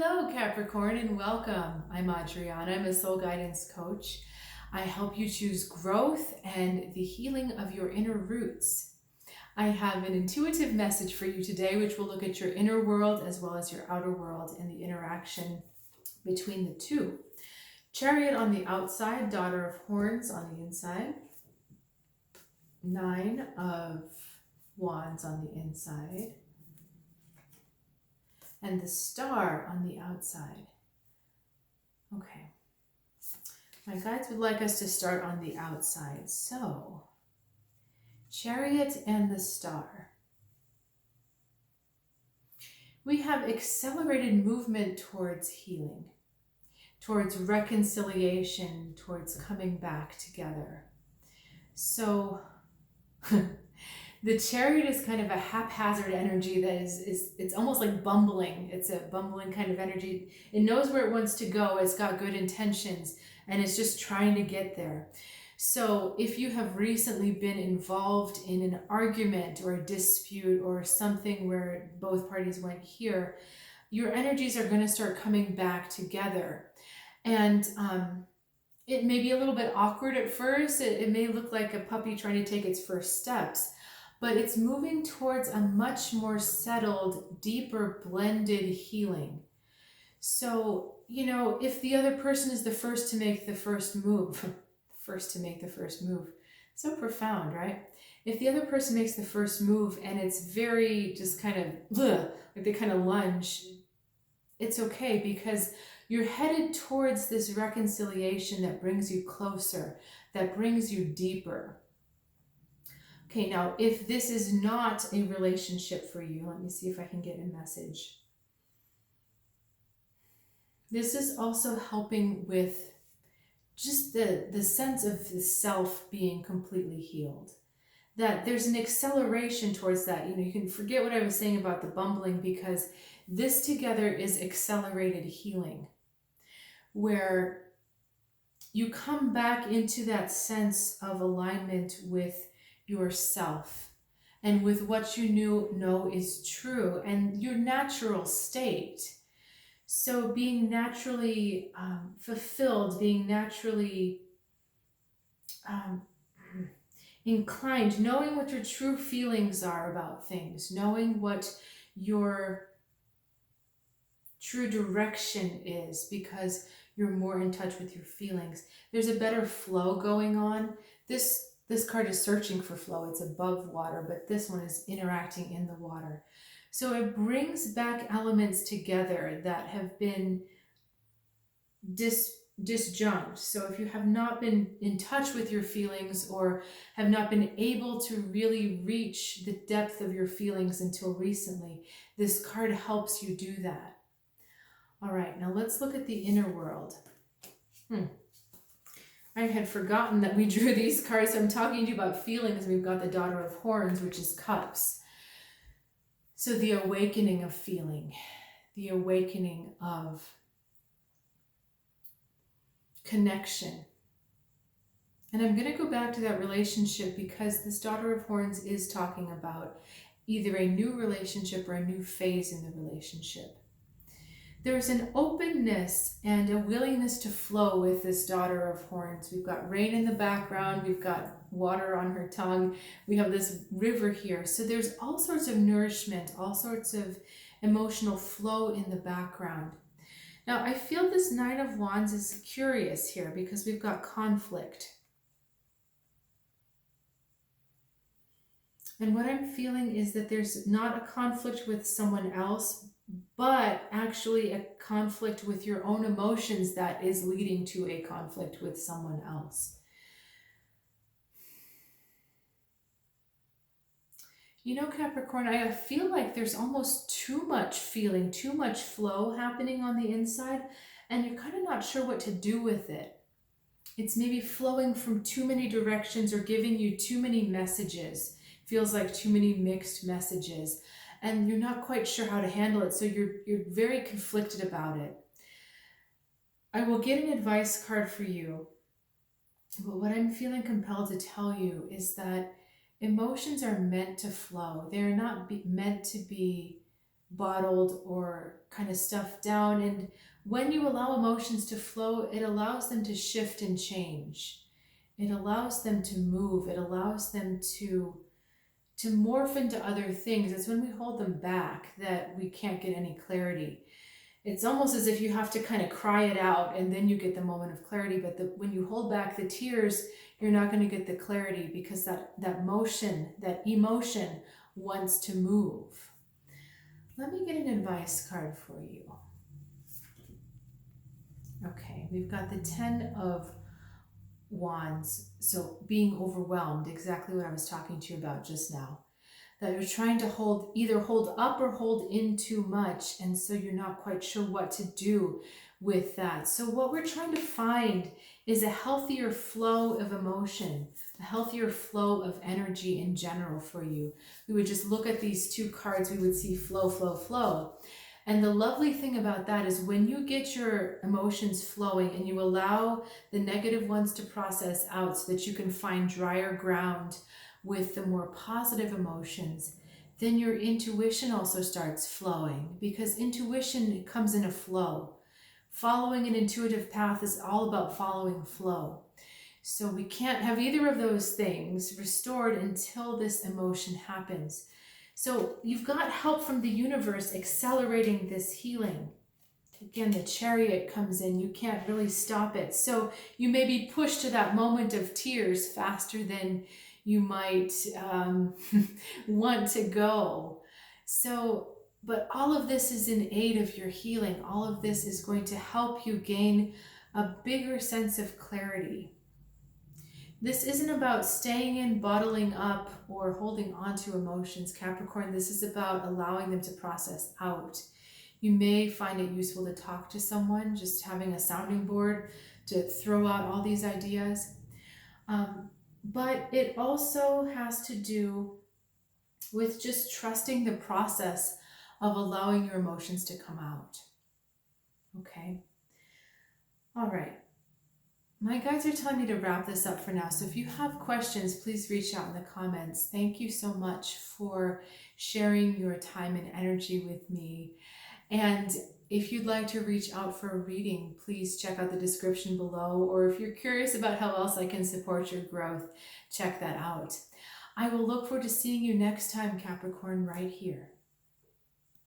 Hello, Capricorn, and welcome. I'm Adriana. I'm a soul guidance coach. I help you choose growth and the healing of your inner roots. I have an intuitive message for you today, which will look at your inner world as well as your outer world and the interaction between the two. Chariot on the outside, Daughter of Horns on the inside, Nine of Wands on the inside, and the Star on the outside. Okay. My guides would like us to start on the outside. So, Chariot and the Star. We have accelerated movement towards healing, towards reconciliation, towards coming back together. So, the Chariot is kind of a haphazard energy that it's almost like bumbling. It's a bumbling kind of energy. It knows where it wants to go. It's got good intentions and it's just trying to get there. So if you have recently been involved in an argument or a dispute or something where both parties went here, your energies are going to start coming back together. And it may be a little bit awkward at first. It may look like a puppy trying to take its first steps. But it's moving towards a much more settled, deeper, blended healing. So, if the other person is the first to make the first move, so profound, right? If the other person makes the first move and it's very just kind of, like they kind of lunge, it's okay because you're headed towards this reconciliation that brings you closer, that brings you deeper. Okay, now if this is not a relationship for you, let me see if I can get a message. This is also helping with just the sense of the self being completely healed. That there's an acceleration towards that. You can forget what I was saying about the bumbling because this together is accelerated healing, where you come back into that sense of alignment with yourself and with what you know is true and your natural state. So being naturally fulfilled, being naturally inclined, knowing what your true feelings are about things, knowing what your true direction is because you're more in touch with your feelings. There's a better flow going on. This card is searching for flow. It's above water, but this one is interacting in the water. So it brings back elements together that have been disjunct. So if you have not been in touch with your feelings or have not been able to really reach the depth of your feelings until recently, this card helps you do that. All right, now let's look at the inner world. I had forgotten that we drew these cards. So I'm talking to you about feelings. We've got the Daughter of Horns, which is cups. So the awakening of feeling, the awakening of connection. And I'm going to go back to that relationship because this Daughter of Horns is talking about either a new relationship or a new phase in the relationship. There's an openness and a willingness to flow with this Daughter of Horns. We've got rain in the background. We've got water on her tongue. We have this river here. So there's all sorts of nourishment, all sorts of emotional flow in the background. Now, I feel this Nine of Wands is curious here because we've got conflict. And what I'm feeling is that there's not a conflict with someone else, but actually a conflict with your own emotions that is leading to a conflict with someone else. Capricorn, I feel like there's almost too much feeling, too much flow happening on the inside, and you're kind of not sure what to do with it. It's maybe flowing from too many directions or giving you too many messages. Feels like too many mixed messages. And you're not quite sure how to handle it, so you're very conflicted about it. I will get an advice card for you, but what I'm feeling compelled to tell you is that emotions are meant to flow. They're not meant to be bottled or kind of stuffed down. And when you allow emotions to flow, it allows them to shift and change. It allows them to move. It allows them to morph into other things. It's when we hold them back that we can't get any clarity. It's almost as if you have to kind of cry it out and then you get the moment of clarity. But when you hold back the tears, you're not going to get the clarity, because that emotion wants to move. Let me get an advice card for you. Okay, we've got the 10 of Wands. So being overwhelmed, exactly what I was talking to you about just now. That you're trying to either hold up or hold in too much, and so you're not quite sure what to do with that. So what we're trying to find is a healthier flow of emotion, a healthier flow of energy in general for you. We would just look at these two cards, we would see flow, flow, flow. And the lovely thing about that is when you get your emotions flowing and you allow the negative ones to process out so that you can find drier ground with the more positive emotions, then your intuition also starts flowing, because intuition comes in a flow. Following an intuitive path is all about following flow. So we can't have either of those things restored until this emotion happens. So you've got help from the universe accelerating this healing. Again, the Chariot comes in. You can't really stop it. So you may be pushed to that moment of tears faster than you might want to go. So, but all of this is in aid of your healing. All of this is going to help you gain a bigger sense of clarity. This isn't about staying in, bottling up, or holding on to emotions, Capricorn. This is about allowing them to process out. You may find it useful to talk to someone, just having a sounding board to throw out all these ideas. But it also has to do with just trusting the process of allowing your emotions to come out. Okay? All right. My guides are telling me to wrap this up for now. So if you have questions, please reach out in the comments. Thank you so much for sharing your time and energy with me. And if you'd like to reach out for a reading, please check out the description below. Or if you're curious about how else I can support your growth, check that out. I will look forward to seeing you next time, Capricorn, right here.